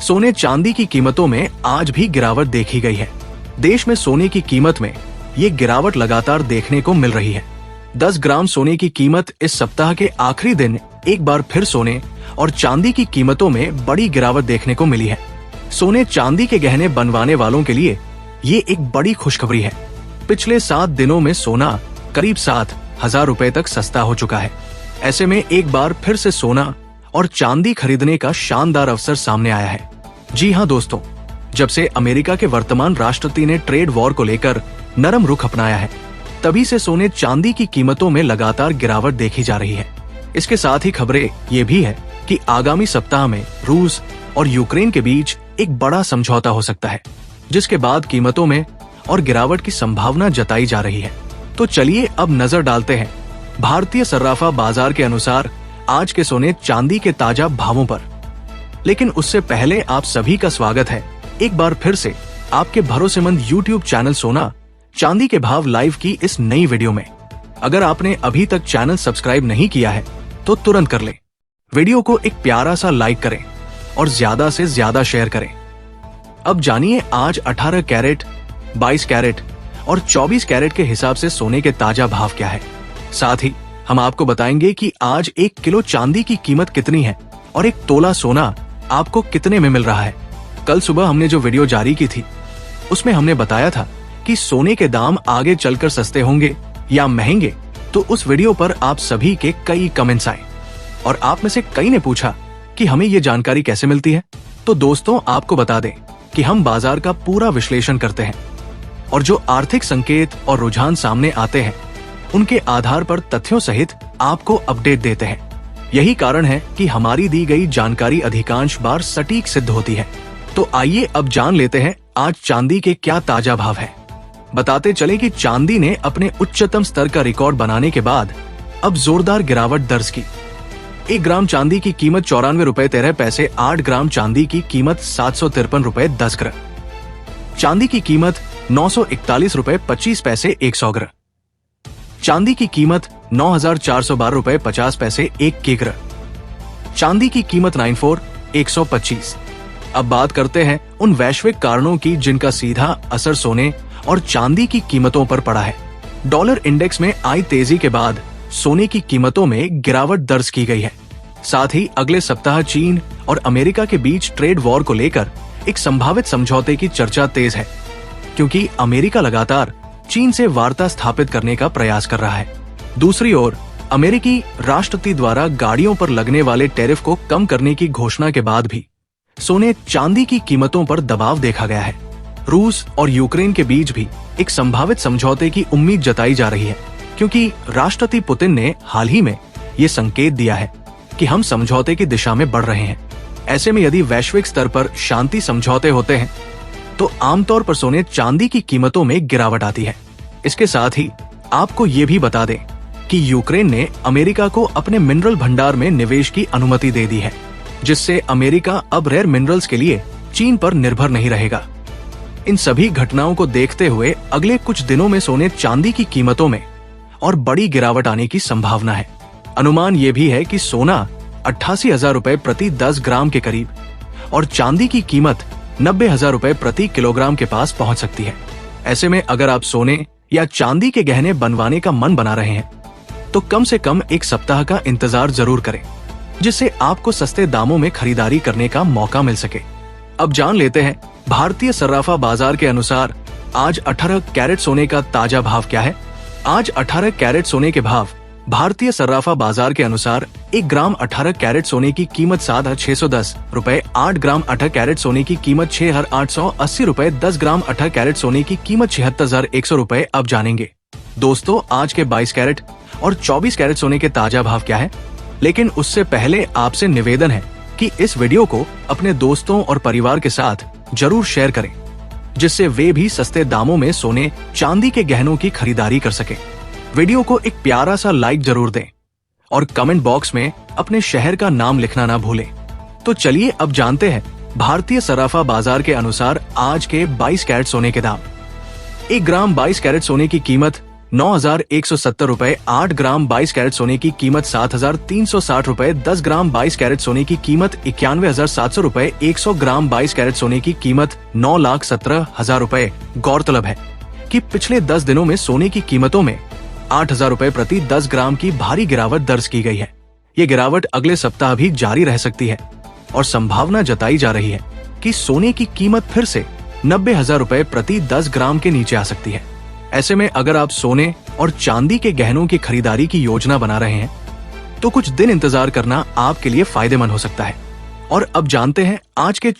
सोने चांदी की कीमतों में आज भी गिरावट देखी गई है। देश में सोने की कीमत में ये गिरावट लगातार देखने को मिल रही है। 10 ग्राम सोने की कीमत इस सप्ताह के आखिरी दिन एक बार फिर सोने और चांदी की कीमतों में बड़ी गिरावट देखने को मिली है। सोने चांदी के गहने बनवाने वालों के लिए ये एक बड़ी खुशखबरी है। पिछले 7 दिनों में सोना करीब 7,000 रुपए तक सस्ता हो चुका है। ऐसे में एक बार फिर से सोना और चांदी खरीदने का शानदार अवसर सामने आया है। जी हाँ दोस्तों, जब से अमेरिका के वर्तमान राष्ट्रपति ने ट्रेड वॉर को लेकर नरम रुख अपनाया है, तभी से सोने चांदी की कीमतों में लगातार गिरावट देखी जा रही है। इसके साथ ही खबरें ये भी है कि आगामी सप्ताह में रूस और यूक्रेन के बीच एक बड़ा समझौता हो सकता है, जिसके बाद कीमतों में और गिरावट की संभावना जताई जा रही है। तो चलिए अब नजर डालते हैं भारतीय सर्राफा बाजार के अनुसार आज के सोने चांदी के ताजा भावों पर। लेकिन उससे पहले आप सभी का स्वागत है एक बार फिर से आपके भरोसेमंद YouTube चैनल सोना चांदी के भाव लाइव की इस नई वीडियो में। अगर आपने अभी तक चैनल सब्सक्राइब नहीं किया है तो तुरंत कर लें। वीडियो को एक प्यारा सा लाइक करें और ज्यादा से ज्यादा शेयर करें। अब जानिए आज 18 कैरेट, 22 कैरेट और 24 कैरेट के हिसाब से सोने के ताजा भाव क्या है। साथ ही हम आपको बताएंगे कि आज 1 किलो चांदी की कीमत कितनी है और 1 तोला सोना आपको कितने में मिल रहा है। कल सुबह हमने जो वीडियो जारी की थी उसमें हमने बताया था कि सोने के दाम आगे चलकर सस्ते होंगे या महंगे, तो उस वीडियो पर आप सभी के कई कमेंट्स आए और आप में से कई ने पूछा कि हमें ये जानकारी कैसे मिलती है। तो दोस्तों आपको बता दें कि हम बाजार का पूरा विश्लेषण करते हैं और जो आर्थिक संकेत और रुझान सामने आते हैं उनके आधार पर तथ्यों सहित आपको अपडेट देते हैं। यही कारण है कि हमारी दी गई जानकारी अधिकांश बार सटीक सिद्ध होती है। तो आइए अब जान लेते हैं आज चांदी के क्या ताजा भाव है। बताते चले कि चांदी ने अपने उच्चतम स्तर का रिकॉर्ड बनाने के बाद अब जोरदार गिरावट दर्ज की। 1 ग्राम चांदी की कीमत 94 रुपए 13 पैसे, 8 ग्राम चांदी की कीमत 753 रुपए 10 ग्राम, चांदी की कीमत 941 रुपए 25 पैसे 100 ग्राम, चांदी की कीमत 9,412 रुपए 50 पैसे 1 किग्रा, चांदी की कीमत 94,125। अब बात करते हैं उन वैश्विक कारणों की जिनका सीधा असर सोने और चांदी की कीमतों पर पड़ा है। डॉलर इंडेक्स में आई तेजी के बाद सोने की कीमतों में गिरावट दर्ज की गई है। साथ ही अगले सप्ताह चीन और अमेरिका के बीच ट्रेड वॉर को लेकर एक संभावित समझौते की चर्चा तेज है, क्योंकि अमेरिका लगातार चीन से वार्ता स्थापित करने का प्रयास कर रहा है। दूसरी ओर अमेरिकी राष्ट्रपति द्वारा गाड़ियों पर लगने वाले टैरिफ को कम करने की घोषणा के बाद भी सोने चांदी की कीमतों पर दबाव देखा गया है। रूस और यूक्रेन के बीच भी एक संभावित समझौते की उम्मीद जताई जा रही है, क्योंकि राष्ट्रपति पुतिन ने हाल ही में ये संकेत दिया है कि हम समझौते की दिशा में बढ़ रहे हैं। ऐसे में यदि वैश्विक स्तर पर शांति समझौते होते हैं तो आमतौर पर सोने चांदी की कीमतों में गिरावट आती है। इसके साथ ही आपको ये भी बता दें कि यूक्रेन ने अमेरिका को अपने मिनरल भंडार में निवेश की अनुमति दे दी है, जिससे अमेरिका अब रेयर मिनरल्स के लिए चीन पर निर्भर नहीं रहेगा। इन सभी घटनाओं को देखते हुए अगले कुछ दिनों में सोने चांदी की कीमतों में और बड़ी गिरावट आने की संभावना है। अनुमान ये भी है कि सोना 88,000 रुपए प्रति 10 ग्राम के करीब और चांदी की कीमत 90,000 रुपए प्रति किलोग्राम के पास पहुंच सकती है। ऐसे में अगर आप सोने या चांदी के गहने बनवाने का मन बना रहे हैं तो कम से कम एक सप्ताह का इंतजार जरूर करें, जिससे आपको सस्ते दामों में खरीदारी करने का मौका मिल सके। अब जान लेते हैं भारतीय सर्राफा बाजार के अनुसार आज 18 कैरेट सोने का ताजा भाव क्या है। आज 18 कैरेट सोने के भाव भारतीय सर्राफा बाजार के अनुसार 1 ग्राम 18 कैरेट सोने की कीमत 7,610 रुपए, 8 ग्राम 18 कैरेट सोने की कीमत 6,880 रुपए, 10 ग्राम 18 कैरेट सोने की कीमत 76,100 रुपए। अब जानेंगे दोस्तों आज के 22 कैरेट और 24 कैरेट सोने के ताजा भाव क्या है। लेकिन उससे पहले आपसे निवेदन है कि इस वीडियो को अपने दोस्तों और परिवार के साथ जरूर शेयर करें, जिससे वे भी सस्ते दामों में सोने चांदी के गहनों की खरीदारी कर सकें। वीडियो को एक प्यारा सा लाइक जरूर दें और कमेंट बॉक्स में अपने शहर का नाम लिखना ना भूलें। तो चलिए अब जानते हैं भारतीय सर्राफा बाजार के अनुसार आज के 22 कैरेट सोने के दाम। 1 ग्राम 22 कैरेट सोने की कीमत 9,170 रुपए 8 ग्राम 22 कैरेट सोने की कीमत 7,360 रुपए 10 ग्राम 22 कैरेट सोने की कीमत 91,700 रुपए 100 ग्राम 22 कैरेट सोने की कीमत 9,17,000 रुपए। गौरतलब है कि पिछले 10 दिनों में सोने की कीमतों में 8,000 रुपए प्रति 10 ग्राम की भारी गिरावट दर्ज की गई है। ये गिरावट अगले सप्ताह भी जारी रह सकती है और संभावना जताई जा रही है कि सोने की कीमत फिर से 90,000 रुपए प्रति 10 ग्राम के नीचे आ सकती है। ऐसे में अगर आप सोने और चांदी के गहनों की खरीदारी की योजना बना रहे हैं तो कुछ दिन इंतजार करना आपके लिए फायदेमंद हो सकता है। और अब जानते हैं आज के